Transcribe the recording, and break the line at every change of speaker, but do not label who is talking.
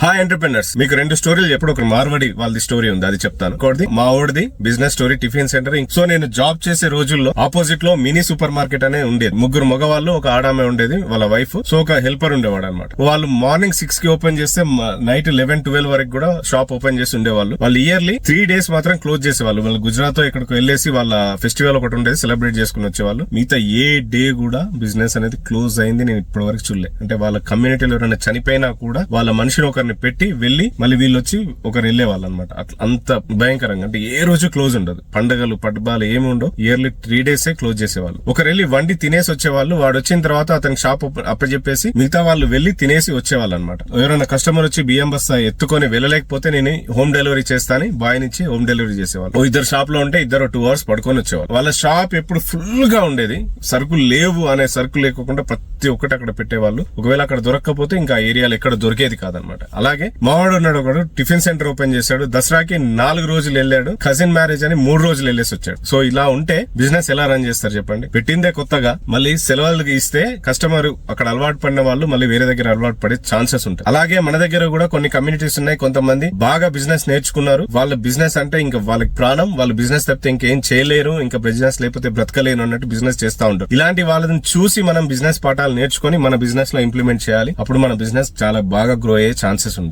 Hi entrepreneurs, మీకు రెండు స్టోరీలు ఎప్పుడు ఒక మార్వడి వాళ్ళది స్టోరీ ఉంది, అది చెప్తాను. ఇంకోటిది మా ఊడిది business story, tiffin centre. So నేను జాబ్ చేసే రోజుల్లో ఆపోజిట్ లో మినీ సూపర్ మార్కెట్ అనే ఉండేది. ముగ్గురు మగవాళ్ళు, ఒక ఆడామె ఉండేది, వాళ్ళ వైఫ్. సో ఒక హెల్పర్ ఉండేవాడు అనమాట. వాళ్ళు మార్నింగ్ 6 కి ఓపెన్ చేస్తే నైట్ 11-12 వరకు కూడా షాప్ ఓపెన్ చేసి ఉండేవాళ్ళు. వాళ్ళు ఇయర్లీ 3 days మాత్రం క్లోజ్ చేసేవాళ్ళు. వాళ్ళు గుజరాత్ ఇక్కడికి వెళ్ళేసి వాళ్ళ ఫెస్టివల్ ఒకటి ఉండేది, సెలబ్రేట్ చేసుకుని వచ్చేవాళ్ళు. మిగతా ఏ డే కూడా బిజినెస్ అనేది క్లోజ్ అయింది నేను ఇప్పటి వరకు చూడలే. అంటే వాళ్ళ కమ్యూనిటీలో ఎవరైనా చనిపోయినా కూడా వాళ్ళ మనిషిని ఒకరిని పెట్టి వెళ్లి మళ్ళీ వీళ్ళు వచ్చి ఒకరు వెళ్లేవాళ్ళు అనమాట. అంత భయంకరంగా, అంటే ఏ రోజు క్లోజ్ ఉండదు. పండుగలు పట్టుబాలు ఏమి ఉండవు. ఇయర్లీ 3 days క్లోజ్ చేసేవాళ్ళు. ఒకరు వెళ్లి వండి తినేసి వచ్చేవాళ్ళు. వాడు వచ్చిన తర్వాత అతనికి షాప్ అప్పచెప్పేసి మిగతా వాళ్ళు వెళ్లి తినేసి వచ్చేవాళ్ళు అనమాట. ఎవరైనా కస్టమర్ వచ్చి బియ్యం బస్తా ఎత్తుకొని వెళ్ళలేకపోతే నేను హోమ్ డెలివరీ చేస్తాను, బాయ్ నుంచి హోమ్ డెలివరీ చేసేవాళ్ళు. ఇద్దరు షాప్ లో ఉంటే 2 hours పడుకొని వచ్చేవాళ్ళు. వాళ్ళ షాప్ ఎప్పుడు ఫుల్ గా ఉండేది. సరుకులు లేవు అనే సరుకులు లేకుండా ప్రతి ఒక్కటి అక్కడ పెట్టేవాళ్ళు. ఒకవేళ అక్కడ దొరకకపోతే ఇంకా ఏరియాలో ఎక్కడ దొరికేది కాదనమాట. అలాగే మావాడు ఉన్నాడు, ఒకడు టిఫిన్ సెంటర్ ఓపెన్ చేశాడు. దసరాకి 4 రోజులు వెళ్ళాడు. కజిన్ మ్యారేజ్ అని 3 రోజులు వెళ్ళేసి వచ్చాడు. సో ఇలా ఉంటే బిజినెస్ ఎలా రన్ చేస్తారు చెప్పండి? పెట్టిందే కొత్తగా మళ్ళీ సెలవులకి ఇస్తే కస్టమర్ అక్కడ అలవాటు పడిన వాళ్ళు మళ్ళీ వేరే దగ్గర అలవాటు పడే ఛాన్సెస్ ఉంటాయి. అలాగే మన దగ్గర కూడా కొన్ని కమ్యూనిటీస్ ఉన్నాయి. కొంతమంది బాగా బిజినెస్ నేర్చుకున్నారు. వాళ్ళ బిజినెస్ అంటే ఇంకా వాళ్ళకి ప్రాణం. వాళ్ళు బిజినెస్ తప్పితే ఇంకేం చేయలేరు, ఇంకా బిజినెస్ లేకపోతే బ్రతకలేరు అన్నట్టు బిజినెస్ చేస్తా ఉంటారు. ఇలాంటి వాళ్ళని చూసి మనం బిజినెస్ పాఠాలు నేర్చుకుని మన బిజినెస్ లో ఇంప్లిమెంట్ చేయాలి. అప్పుడు మన బిజినెస్ చాలా బాగా గ్రో అయ్యే ఛాన్సెస్ ఉంది.